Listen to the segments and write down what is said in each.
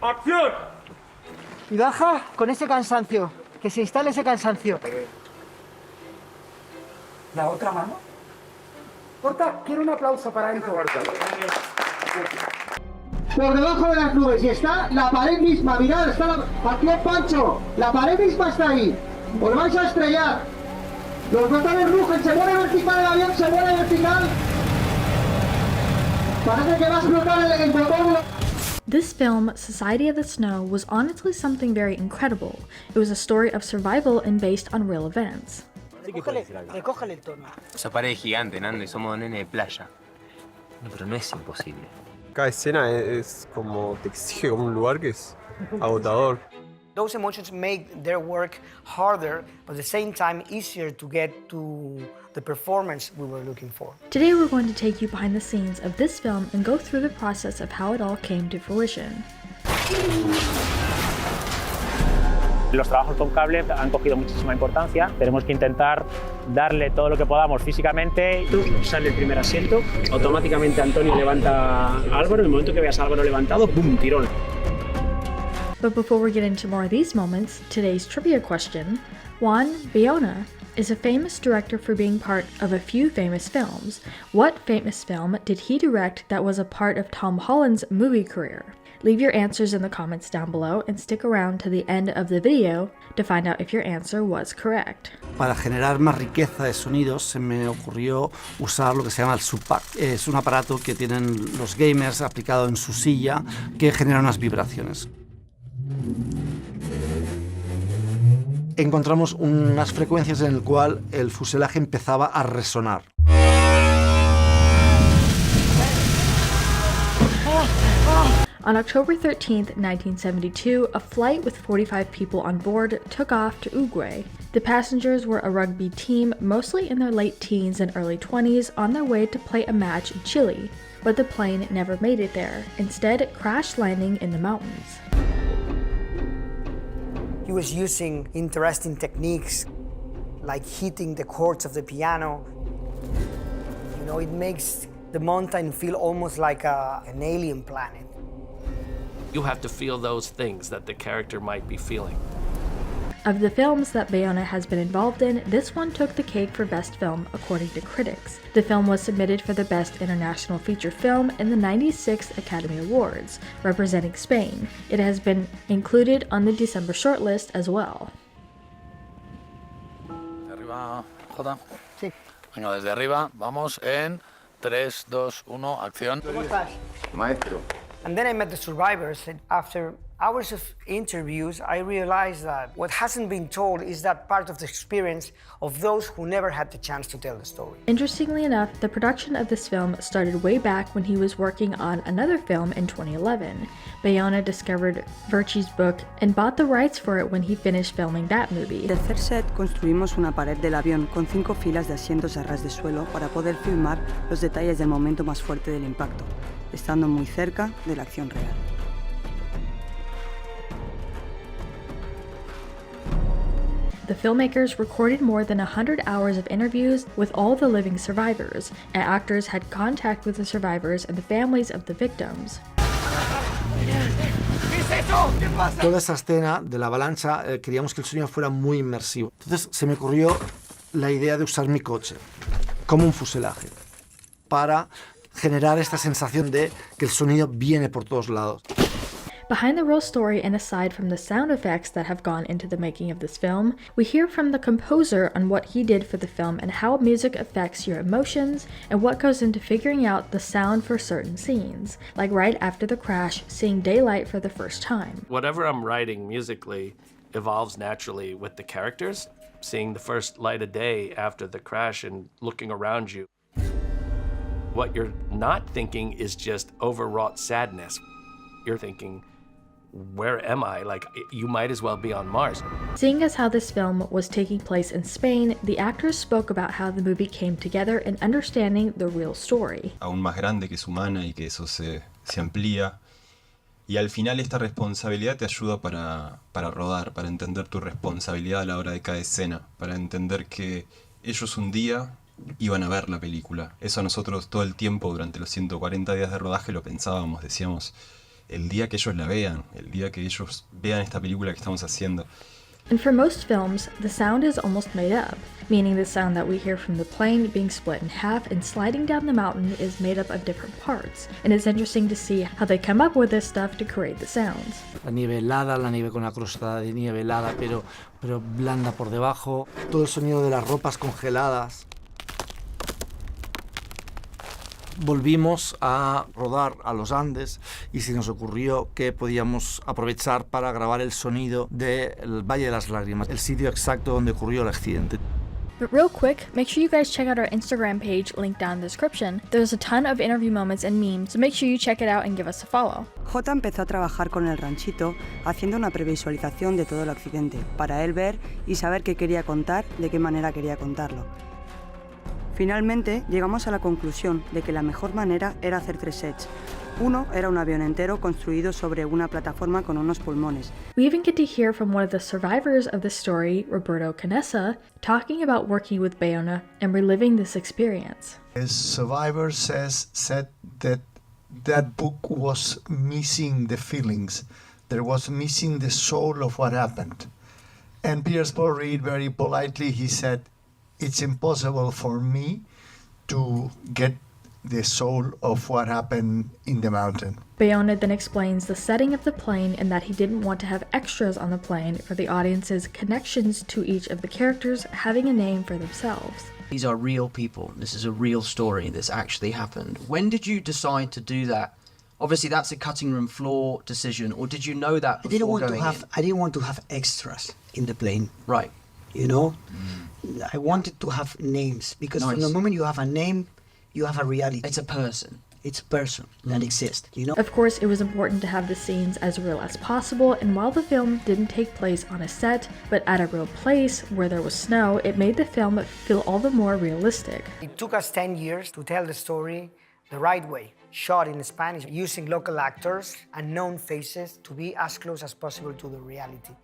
¡Acción! Y baja con ese cansancio, que se instale ese cansancio. ¿La otra mano? Corta, quiero un aplauso para Enzo. Por debajo de las nubes, y está la pared misma, mirad, está la... Partió Pancho, la pared misma está ahí. Os vais a estrellar. Los motores rugen, se mueve vertical el avión, se mueve vertical. Parece que va a explotar el motor. This film, Society of the Snow, was honestly something very incredible. It was a story of survival and based on real events. Recógele el tono. Esa pared es gigante, Nando, y somos nene de playa. No, pero no es imposible. Cada escena es como, te exige como un lugar que es agotador. Those emotions make their work harder, but at the same time easier to get to the performance we were looking for. Today we're going to take you behind the scenes of this film and go through the process of how it all came to fruition. Los trabajos con cable han cogido muchísima importancia. Tenemos que intentar darle todo lo que podamos físicamente. Tú sale el primer asiento, automáticamente Antonio levanta a Álvaro. En el momento que veas a Álvaro levantado, ¡boom!, tirón. But before we get into more of these moments, today's trivia question. J.A.Bayona is a famous director for being part of a few famous films. What famous film did he direct that was a part of Tom Holland's movie career? Leave your answers in the comments down below and stick around to the end of the video to find out if your answer was correct. Para generar más riqueza de sonidos se me ocurrió usar lo que se llama el subpack. Es un aparato que tienen los gamers aplicado en su silla que genera unas vibraciones. Encontramos unas frecuencias en las cuales el fuselaje empezaba a resonar. On October 13, 1972, a flight with 45 people on board took off to Uruguay. The passengers were a rugby team, mostly in their late teens and early 20s, on their way to play a match in Chile. But the plane never made it there, instead crash landing in the mountains. He was using interesting techniques like hitting the chords of the piano. You know, it makes the mountain feel almost like an alien planet. You have to feel those things that the character might be feeling. Of the films that Bayona has been involved in, this one took the cake for Best Film, according to critics. The film was submitted for the Best International Feature Film in the 96th Academy Awards, representing Spain. It has been included on the December shortlist as well. Arriba, Jota. Sí. Venga, desde arriba, vamos en 3, 2, 1, acción. ¿Cómo estás? Maestro. And then I met the survivors, and after hours of interviews, I realized that what hasn't been told is that part of the experience of those who never had the chance to tell the story. Interestingly enough, the production of this film started way back when he was working on another film in 2011. Bayona discovered Verci's book and bought the rights for it when he finished filming that movie. En el tercer set construimos una pared del avión con 5 filas de asientos a ras de suelo para poder filmar los detalles del momento más fuerte del impacto, estando muy cerca de la acción real. The filmmakers recorded more than 100 hours of interviews with all the living survivors, and actors had contact with the survivors and the families of the victims. Toda esa escena de la avalancha queríamos que el sonido fuera muy inmersivo. Entonces se me ocurrió la idea de usar mi coche como un fuselaje para generar esta sensación de que el sonido viene por todos lados. Behind the real story and aside from the sound effects that have gone into the making of this film, we hear from the composer on what he did for the film and how music affects your emotions and what goes into figuring out the sound for certain scenes, like right after the crash, seeing daylight for the first time. Whatever I'm writing musically evolves naturally with the characters, seeing the first light of day after the crash and looking around you. What you're not thinking is just overwrought sadness. You're thinking, where am I? Like, you might as well be on Mars. Seeing as how this film was taking place in Spain, the actors spoke about how the movie came together and understanding the real story. Aún más grande que es humana y que eso se amplía. Y al final esta responsabilidad te ayuda para rodar, para entender tu responsabilidad a la hora de cada escena, para entender que ellos un día iban a ver la película. Eso nosotros todo el tiempo durante los 140 días de rodaje lo pensábamos, decíamos, el día que ellos la vean, el día que ellos vean esta película que estamos haciendo. And for most films, the sound is almost made up, meaning the sound that we hear from the plane being split in half and sliding down the mountain is made up of different parts, and it's interesting to see how they come up with this stuff to create the sounds. La nieve helada, la nieve con la crosta de nieve helada, pero blanda por debajo, todo el sonido de las ropas congeladas. Volvimos a rodar a los Andes y se nos ocurrió que podíamos aprovechar para grabar el sonido del Valle de las Lágrimas, el sitio exacto donde ocurrió el accidente. But real quick, make sure you guys check out our Instagram page, linked down in the description. There's a ton of interview moments and memes, so make sure you check it out and give us a follow. J empezó a trabajar con el ranchito haciendo una previsualización de todo el accidente, para él ver y saber qué quería contar, de qué manera quería contarlo. Finalmente, llegamos a la conclusión de que la mejor manera era hacer 3 sets. Uno era un avión entero construido sobre una plataforma con unos pulmones. We even get to hear from one of the survivors of the story, Roberto Canessa, talking about working with Bayona and reliving this experience. The survivor said that book was missing the feelings. There was missing the soul of what happened. And Piers Paul Reed, very politely, he said, it's impossible for me to get the soul of what happened in the mountain. Bayona then explains the setting of the plane and that he didn't want to have extras on the plane for the audience's connections to each of the characters having a name for themselves. These are real people. This is a real story. This actually happened. When did you decide to do that? Obviously, that's a cutting room floor decision, or did you know that before I didn't want to have extras in the plane. Right. You know? I wanted to have names, because from the moment you have a name, you have a reality. It's a person. It's a person that exists, you know? Of course, it was important to have the scenes as real as possible, and while the film didn't take place on a set, but at a real place where there was snow, it made the film feel all the more realistic. It took us 10 years to tell the story the right way, shot in Spanish, using local actors and known faces to be as close as possible to the reality.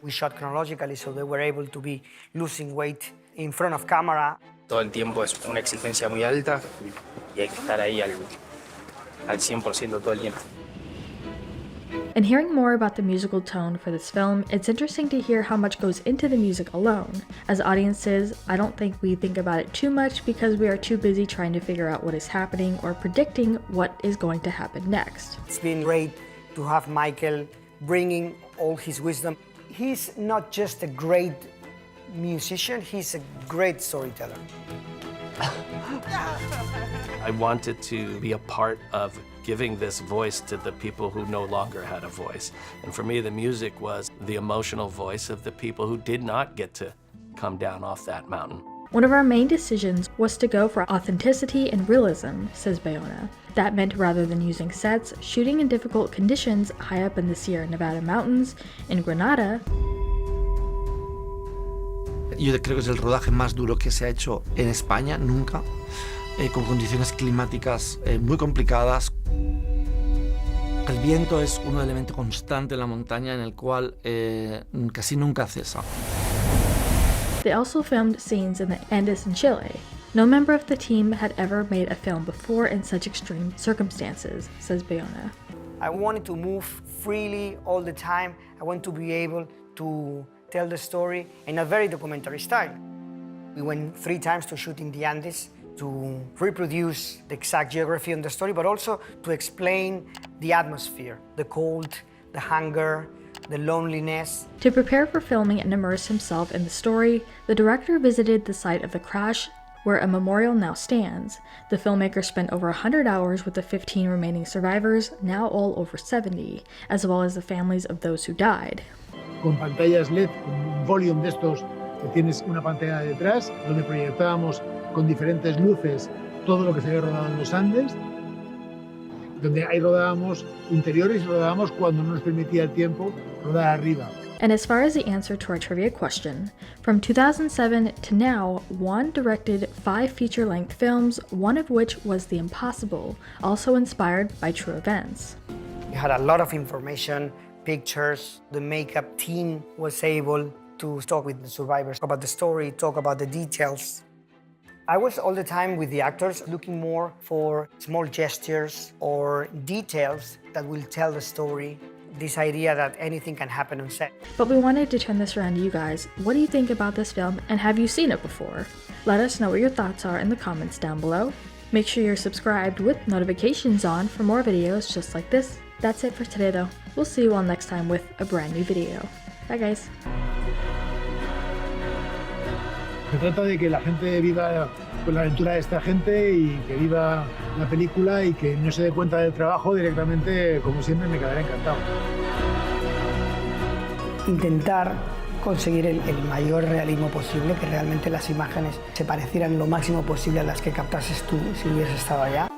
We shot chronologically, so they were able to be losing weight in front of camera. Todo el tiempo es una exigencia muy alta y hay que estar ahí al 100% todo el tiempo. And hearing more about the musical tone for this film, it's interesting to hear how much goes into the music alone. As audiences, I don't think we think about it too much because we are too busy trying to figure out what is happening or predicting what is going to happen next. It's been great to have Michael bringing all his wisdom. He's not just a great musician, he's a great storyteller. I wanted to be a part of giving this voice to the people who no longer had a voice. And for me, the music was the emotional voice of the people who did not get to come down off that mountain. One of our main decisions was to go for authenticity and realism, says Bayona. That meant rather than using sets, shooting in difficult conditions high up in the Sierra Nevada mountains, in Granada. Yo creo que es el rodaje más duro que se ha hecho en España, nunca, con condiciones climáticas muy complicadas. El viento es un elemento constante en la montaña en el cual casi nunca cesa. They also filmed scenes in the Andes in Chile. No member of the team had ever made a film before in such extreme circumstances, says Bayona. I wanted to move freely all the time. I want to be able to tell the story in a very documentary style. We went 3 times to shoot in the Andes to reproduce the exact geography on the story, but also to explain the atmosphere, the cold, the hunger, the loneliness. To prepare for filming and immerse himself in the story, the director visited the site of the crash, where a memorial now stands. The filmmaker spent over 100 hours with the 15 remaining survivors, now all over 70, as well as the families of those who died. Con pantallas LED, con un volumen de estos, que tienes una pantalla detrás, donde proyectábamos con diferentes luces todo lo que se había rodado en los Andes, donde ahí rodábamos interiores y rodábamos cuando no nos permitía el tiempo rodar arriba. And as far as the answer to our trivia question, from 2007 to now, Juan directed 5 feature-length films, one of which was The Impossible, also inspired by true events. We had a lot of information, pictures. The makeup team was able to talk with the survivors about the story, talk about the details. I was all the time with the actors looking more for small gestures or details that will tell the story. This idea that anything can happen on set. But we wanted to turn this around to you guys. What do you think about this film, and have you seen it before? Let us know what your thoughts are in the comments down below. Make sure you're subscribed with notifications on for more videos just like this. That's it for today though. We'll see you all next time with a brand new video. Bye guys. Se trata de que la gente viva pues, la aventura de esta gente y que viva la película y que no se dé cuenta del trabajo directamente, como siempre, me quedaré encantado. Intentar conseguir el mayor realismo posible, que realmente las imágenes se parecieran lo máximo posible a las que captases tú si hubieses estado allá.